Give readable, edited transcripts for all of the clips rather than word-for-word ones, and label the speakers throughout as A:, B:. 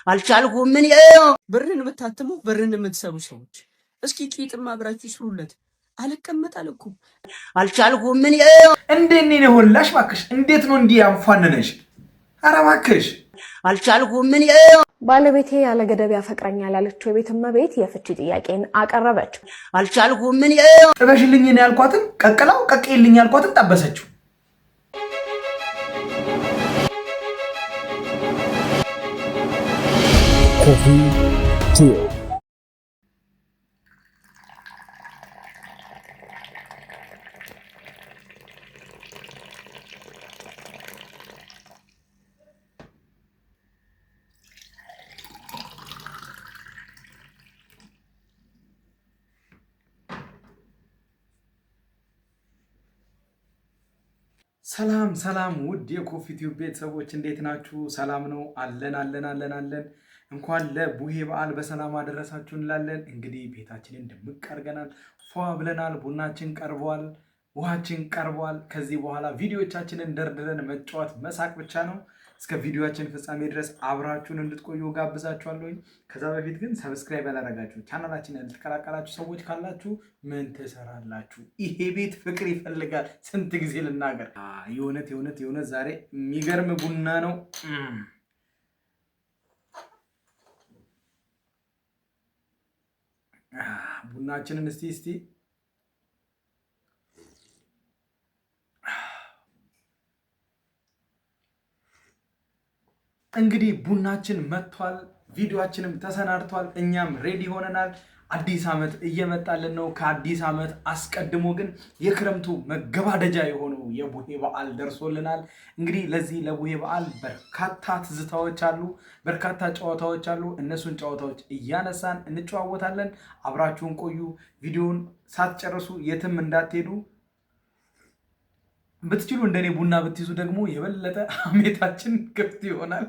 A: አልቻልኩም ምን
B: ብርን የምታትሙ ብርን የምትሰሩ ሰዎች እስኪ ቂጥማ አብራችሁ ስሩለት። አልቀመጥ አልኩ
A: አልቻልኩም ምን
C: እንዴት ነው ሁላሽ ባክሽ እንዴት ነው እንዲህ ያንፋነነሽ? ኧረ ባክሽ
A: አልቻልኩም ምን
D: ባለቤቴ ያለ ገደብ ያፈቅረኛል ያለችው የቤት እመቤት የፍቺ ጥያቄን አቀረበች።
A: አልቻልኩም ምን
C: ጥበሽልኝ ነው ያልኳትን ቀቅላው ቀቅይልኝ ያልኳትን ጠበሰችው። ኮፊ ቲዮ ሰላም ውድ የኮፊ ቲዩብ ቤተሰቦች እንዴት ናችሁ? ሰላም ነው አለን። እንኳን ለቡሄ በዓል በሰላም አደረሳችሁ እንላለን። እንግዲህ ቤታችንን ድምቅ አድርገናል፣ ፏ ብለናል። ቡናችን ቀርቧል፣ ውሃችን ቀርቧል። ከዚህ በኋላ ቪዲዮቻችንን ደርድረን መጫወት መሳቅ ብቻ ነው። እስከ ቪዲዮአችን ፍጻሜ ድረስ አብራችሁን እንድትቆዩ ጋብዛችኋለሁ። ከዛ በፊት ግን ሰብስክራይብ ያላደረጋችሁ ቻናላችንን ልትቀላቀላችሁ ሰዎች ካላችሁ ምን ትሰራላችሁ? ይሄ ቤት ፍቅር ይፈልጋል። ስንት ጊዜ ልናገር? የእውነት ዛሬ የሚገርም ቡና ነው። ቡናችንን እስቲ እንግዲህ ቡናችን መጥቷል፣ ቪዲዮአችንም ተሰናድቷል፣ እኛም ሬዲ ሆነናል። አዲስ ዓመት እየመጣልን ነው። ከአዲስ ዓመት አስቀድሞ ግን የክረምቱ መገባደጃ የሆነው የቡሄ በዓል ደርሶልናል። እንግዲህ ለዚህ ለቡሄ በዓል በርካታ ትዝታዎች አሉ፣ በርካታ ጨዋታዎች አሉ። እነሱን ጨዋታዎች እያነሳን እንጨዋወታለን። አብራችሁን ቆዩ። ቪዲዮውን ሳትጨርሱ የትም እንዳትሄዱ። ብትችሉ እንደኔ ቡና ብትይዙ ደግሞ የበለጠ አሜታችን ክፍት ይሆናል።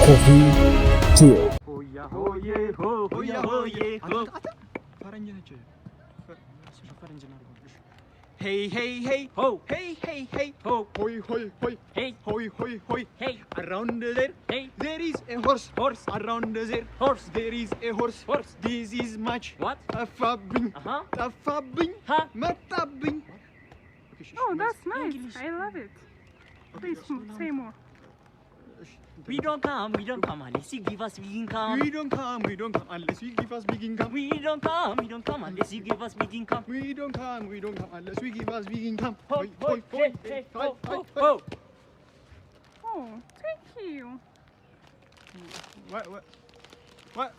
C: ኮፊ ቲዮ ሆያ ሆዬ ሆያ ሆዬ ፈረንጅ ነች ፈረንጅ ነው። Hey hey hey ho hey hey hey ho hoy hoy hoy hey hoy hoy hoy hey around there hey there is a horse around there horse there is a horse this is much what tafabbing mattabbing.
E: Oh, that's nice. I love it. Please say more.
B: We don't come unless you give us big income.
E: We don't come unless you give us big income.
B: We don't come unless you give us big income.
E: We don't come unless we give us big income.
B: Ho, ho, hey, hey, ho, ho, ho.
E: Oh, thank you. What?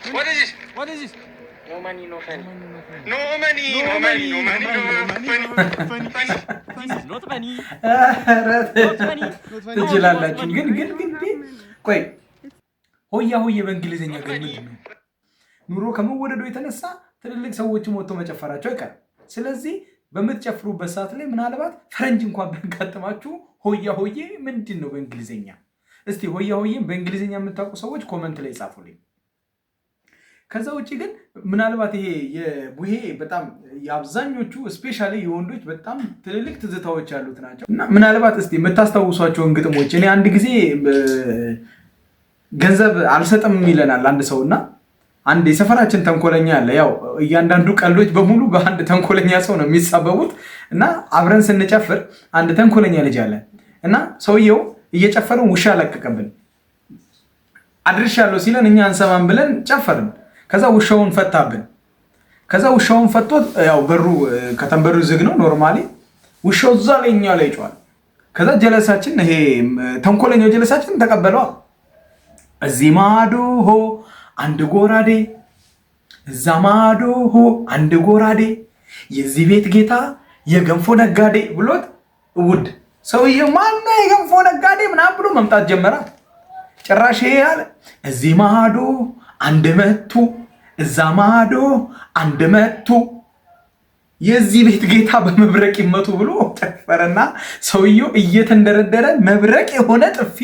F: What is this?
B: What is this?
F: No money, no funny.
E: No money, no money, no money, no funny.
B: This is not funny.
C: ትችላላችሁ። ግን ቆይ ሆያ ሆዬ በእንግሊዝኛ ግን ምንድን ነው? ኑሮ ከመወደዱ የተነሳ ትልልቅ ሰዎችም ወጥቶ መጨፈራቸው አይቀርም። ስለዚህ በምትጨፍሩበት ሰዓት ላይ ምናልባት ፈረንጅ እንኳን ቢያጋጥማችሁ ሆያ ሆዬ ምንድን ነው በእንግሊዝኛ? እስቲ ሆያ ሆዬም በእንግሊዝኛ የምታውቁ ሰዎች ኮመንት ላይ ጻፉልኝ። ከዛ ውጪ ግን ምናልባት ይሄ የቡሄ በጣም የአብዛኞቹ ስፔሻሊ የወንዶች በጣም ትልልቅ ትዝታዎች ያሉት ናቸው እና ምናልባት እስቲ የምታስታውሷቸውን ግጥሞች እኔ አንድ ጊዜ ገንዘብ አልሰጥም ይለናል አንድ ሰውና አንድ የሰፈራችን ተንኮለኛ አለ። ያው እያንዳንዱ ቀልዶች በሙሉ በአንድ ተንኮለኛ ሰው ነው የሚሳበቡት እና አብረን ስንጨፍር አንድ ተንኮለኛ ልጅ አለ እና ሰውየው እየጨፈረን ውሻ ለቀቀብን። አድርሻለሁ ሲለን እኛ አንሰማም ብለን ጨፈርን። ከዛ ውሻውን ፈታብን። ከዛ ውሻውን ፈቶት ያው በሩ ከተንበሩ ዝግ ነው ኖርማሊ ውሻው እዛ ላይ እኛ ላይ ጮሃል። ከዛ ጀለሳችን ይሄ ተንኮለኛው ጀለሳችን ተቀበለው። እዚህ ማዶ ሆ አንድ ጎራዴ፣ እዛ ማዶ ሆ አንድ ጎራዴ፣ የዚህ ቤት ጌታ የገንፎ ነጋዴ ብሎት ውድ ሰውዬው ማነው የገንፎ ነጋዴ ምናምን ብሎ መምጣት ጀመረ። ጭራሽ ያለ እዚህ ማዶ አንድ መቱ እዛ ማዶ አንድ መቱ የዚህ ቤት ጌታ በመብረቅ ይመቱ ብሎ ተፈረና ሰውየው እየተንደረደረ መብረቅ የሆነ ጥፊ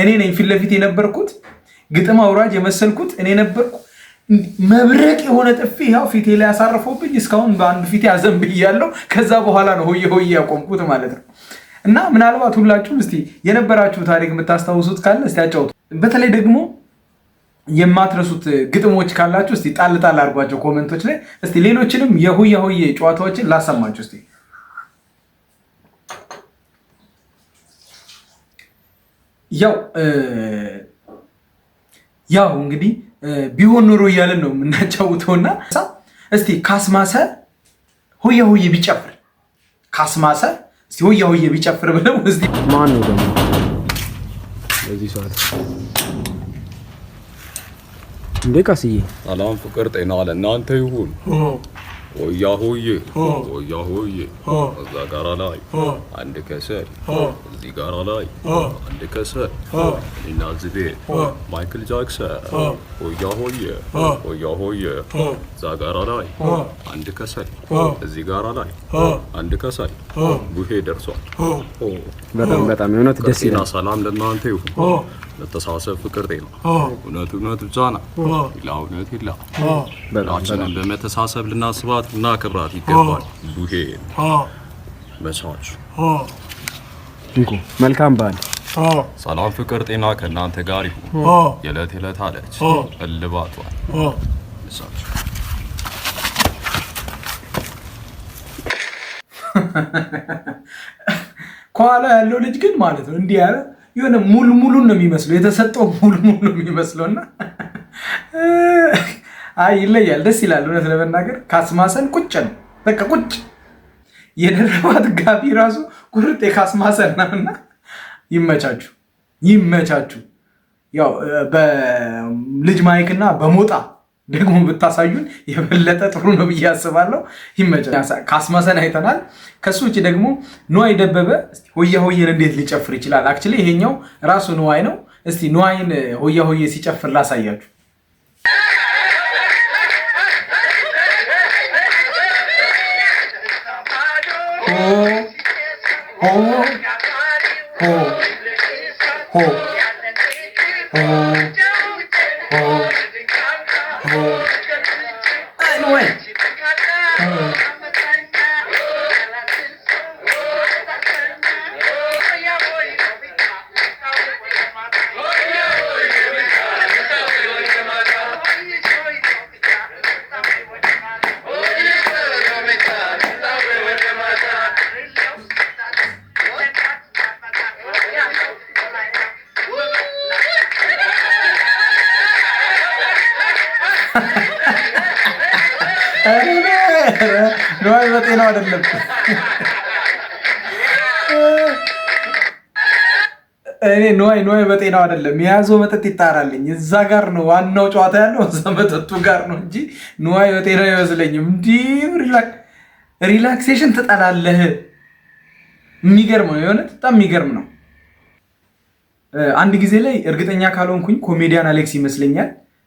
C: እኔ ነኝ ፊት ለፊት የነበርኩት ግጥም አውራጅ የመሰልኩት እኔ ነበርኩ። መብረቅ የሆነ ጥፊ ያው ፊቴ ላይ ያሳረፈውብኝ እስካሁን በአንድ ፊቴ አዘንብያለሁ። ከዛ በኋላ ነው ሆዬ ሆዬ ያቆምኩት ማለት ነው። እና ምናልባት ሁላችሁም እስቲ የነበራችሁ ታሪክ የምታስታውሱት ካለ እስቲ አጫውቱ። በተለይ ደግሞ የማትረሱት ግጥሞች ካላችሁ እስቲ ጣል ጣል አድርጓቸው ኮሜንቶች ላይ። እስቲ ሌሎችንም የሆያ ሆዬ ጨዋታዎችን ላሰማችሁ እስቲ። ያው እንግዲህ ቢሆን ኖሮ እያለን ነው የምናጫውተውና እስቲ ካስማሰ ሆያ ሆዬ ቢጨፍር ካስማሰ እስቲ ሆያ ሆዬ ቢጨፍር ብለው እስቲ
G: ማን ነው ደግሞ በዚህ ሰዓት እንዴ? ቀስዬ
H: ሰላም ፍቅር ጤና ለእናንተ ይሁን። ሆያ ሆዬ ሆያ ሆዬ እዛ ጋራ ላይ አንድ ከሰል እዚህ ጋራ ላይ አንድ ከሰል እኔና እዚህ ቤት ማይክል ጃክሰን ሆያ ሆዬ ሆያ ሆዬ እዛ ጋራ ላይ አንድ ከሰል እዚህ ጋራ ላይ አንድ ከሰል ቡሄ ደርሷል።
G: በጣም የእውነት ደስ ይላል።
H: ሰላም ለእናንተ ይሁን። ለተሳሰብ ፍቅር ጤና እውነት ብቻ ነው። ሌላ እውነት የለም። ሁላችንም በመተሳሰብ ልናስባት ልናከብራት ይገባል። ቡሄ መቻች
G: እንኩ መልካም በዓል።
H: ሰላም ፍቅር ጤና ከእናንተ ጋር ይሁን። የዕለት አለች እልባቷል መቻች
C: ከኋላ ያለው ልጅ ግን ማለት ነው እንዲህ ያለ የሆነ ሙሉ ነው የሚመስለው፣ የተሰጠው ሙሉ ነው የሚመስለውና አይ ይለያል፣ ደስ ይላል። እውነት ለመናገር ካስማሰን ቁጭ ነው በቃ ቁጭ። የደረባት ጋቢ ራሱ ቁርጥ የካስማሰን ነውና ይመቻችሁ። ያው በልጅ ማይክና በሞጣ ደግሞ ብታሳዩን የበለጠ ጥሩ ነው ብዬ አስባለሁ። ይመቻችሁ። ካስማሰን አይተናል። ከሱ ውጭ ደግሞ ንዋይ ደበበ እስቲ ሆያ ሆዬን እንዴት ሊጨፍር ይችላል? አክቹሊ ይሄኛው ራሱ ንዋይ ነው። እስቲ ንዋይን ሆያ ሆዬ ሲጨፍር ላሳያችሁ። ንዋይ በጤናው አይደለም። እኔ ንዋይ በጤናው አይደለም። የያዘው መጠጥ ይጣራልኝ። እዛ ጋር ነው ዋናው ጨዋታ ያለው፣ እዛ መጠጡ ጋር ነው እንጂ ንዋይ በጤናው አይመስለኝም። እንዲህ ሪላክሴሽን ትጠላለህ። የሚገርም ነው የሆነ በጣም የሚገርም ነው። አንድ ጊዜ ላይ እርግጠኛ ካልሆንኩኝ ኮሜዲያን አሌክስ ይመስለኛል